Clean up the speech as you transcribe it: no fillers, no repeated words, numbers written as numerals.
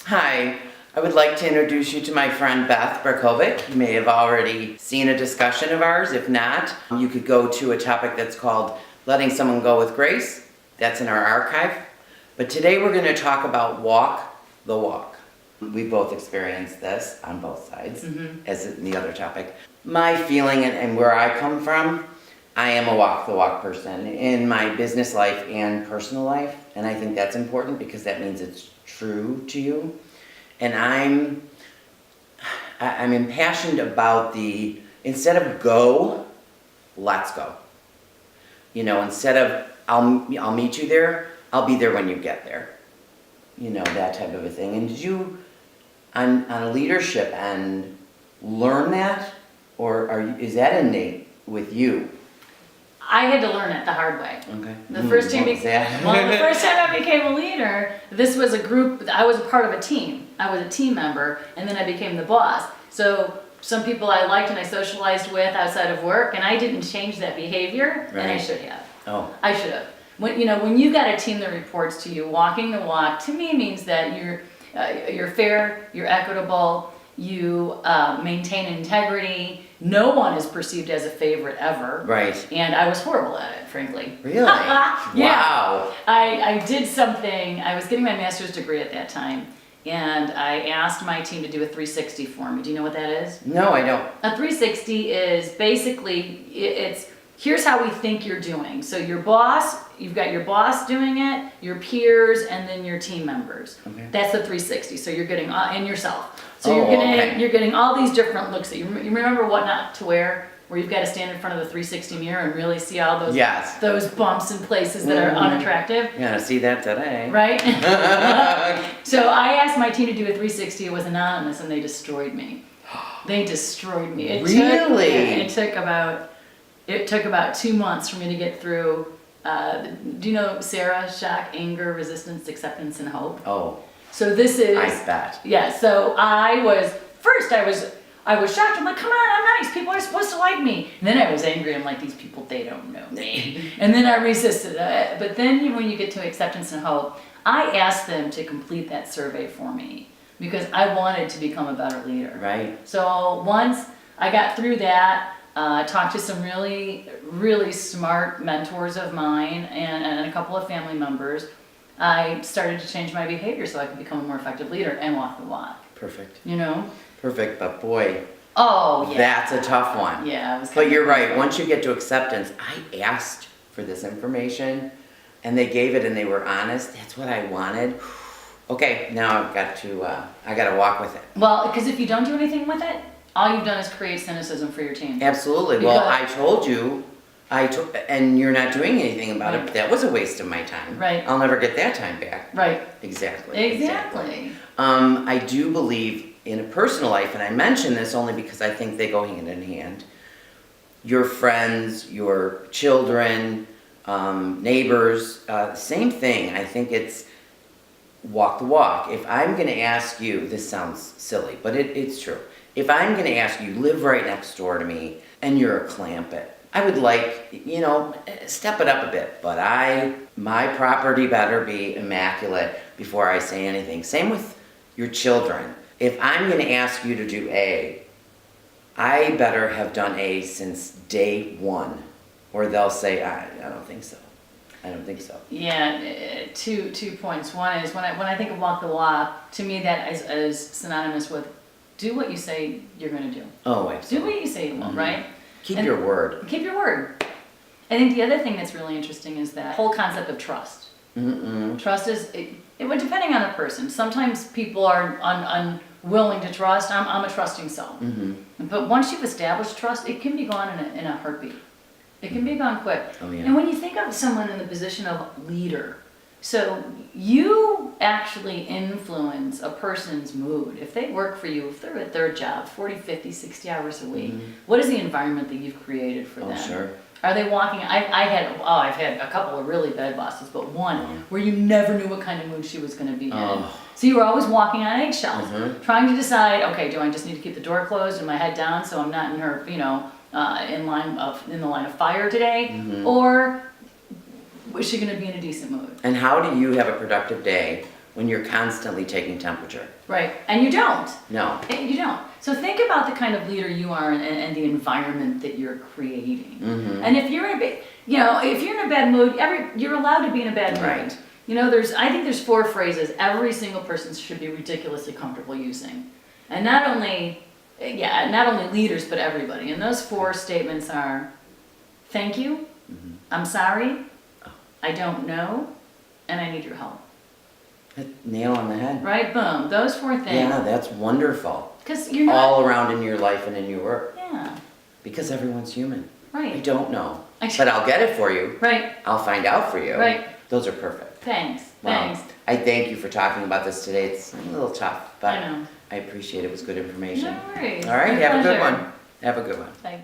Hi, I would like to introduce you to my friend Beth Berkovic. You may have already seen a discussion of ours. If not, you could go to a topic that's called Letting Someone Go with Grace. That's in our archive. But today we're going to talk about walk the walk. We both experienced this on both sides, as in the other topic. My feeling and where I come from, I am a walk the walk person in my business life and personal life. And I think that's important because that means it's true to you. And I'm impassioned about instead of go, let's go. You know, instead of I'll meet you there, I'll be there when you get there. You know, that type of a thing. And did you, on a leadership end, learn that? Or is that innate with you? I had to learn it the hard way. Okay. The first time, What was that? well, the first time I became a leader, this was a group. I was a part of a team. I was a team member, and then I became the boss. So some people I liked and I socialized with outside of work, and I didn't change that behavior, and I Right. should have. Oh, I should have. When you've got a team that reports to you, walking the walk to me means that you're fair, you're equitable, you maintain integrity. No one is perceived as a favorite ever. right. And I was horrible at it, frankly. Really? Yeah. Wow. I did something, I was getting my master's degree at that time, and I asked my team to do a 360 for me. Do you know what that is? No, I don't. A 360 is basically, it's here's how we think you're doing. So your boss, you've got your boss doing it, your peers, and then your team members. Okay. That's the 360. So you're getting, and yourself. So Oh, okay. you're getting all these different looks that you remember what not to wear, where you've got to stand in front of the 360 mirror and really see all those Yes. those bumps and places that are unattractive, You're gonna see that today. right? So I asked my team to do a 360. It was anonymous, and they destroyed me. They destroyed me. Really? It took about 2 months for me to get through. Do you know Sarah? Shock, anger, resistance, acceptance, and hope. Oh, So this is. I bet. Yeah. So I was shocked. I'm like, come on, I'm nice. People are supposed to like me. And then I was angry. I'm like, these people, they don't know me. And then I resisted it. But then when you get to acceptance and hope, I asked them to complete that survey for me because I wanted to become a better leader. Right. So once I got through that, talked to some really, really smart mentors of mine and a couple of family members, I started to change my behavior so I could become a more effective leader and walk the walk. Perfect. You know? Perfect, but boy, Oh, yeah. that's a tough one. Yeah, it was But you're right, once you get to acceptance, I asked for this information and they gave it and they were honest. That's what I wanted. Okay, now I gotta walk with it. Well, because if you don't do anything with it, all you've done is create cynicism for your team. Absolutely. Well, Because- I told you, and you're not doing anything about Right. it. That was a waste of my time. Right. I'll never get that time back. Right. Exactly. Exactly. I do believe in a personal life, and I mention this only because I think they go hand in hand. Your friends, your children, neighbors, same thing. I think it's walk the walk. If I'm going to ask you, this sounds silly, but it's true. If I'm going to ask you, live right next door to me, and you're a clampet, I would like, step it up a bit, but my property better be immaculate before I say anything. Same with your children. If I'm going to ask you to do A, I better have done A since day one, or they'll say, I don't think so. I don't think so. Yeah, two points. One is when I think of walk the walk, to me that is synonymous with do what you say you're going to do. Oh, Do absolutely. what you say you will, right? Keep And- your word. Keep your word. I think the other thing that's really interesting is that whole concept of trust. Mm-mm. Trust is, depending on a person. Sometimes people are unwilling to trust. I'm a trusting soul. Mm-hmm. But once you've established trust, it can be gone in a heartbeat. It can be gone quick. Oh, yeah. And when you think of someone in the position of leader, so you actually influence a person's mood. If they work for you, if they're at their job 40, 50, 60 hours a week, what is the environment that you've created for Oh, them? sure. Are they walking? I've had a couple of really bad bosses, but one where you never knew what kind of mood she was going to be in. Oh. So you were always walking on eggshells, Mhm. trying to decide, okay, do I just need to keep the door closed and my head down so I'm not in her, in the line of fire today, or is she going to be in a decent mood? And how do you have a productive day when you're constantly taking temperature. Right, and you don't. No. You don't. So think about the kind of leader you are and the environment that you're creating. Mm-hmm. And if you're in a if you're in a bad mood, you're allowed to be in a bad mood. Right. I think there's 4 phrases every single person should be ridiculously comfortable using. And not only leaders, but everybody. And those 4 statements are, thank you, Mm-hmm. I'm sorry, I don't know, and I need your help. Nail on the head. Right? Boom. Those 4 things. Yeah, that's wonderful. Because you're not. All around in your life and in your work. Yeah. Because everyone's human. I Right. don't know. I- But I'll get it for you. Right. I'll find out for you. Right. Those are perfect. Thanks. Wow. Thanks. I thank you for talking about this today. It's a little tough, but I know. I appreciate it. It was good information. No worries. All right, My have a good pleasure. one. Have a good one. Bye.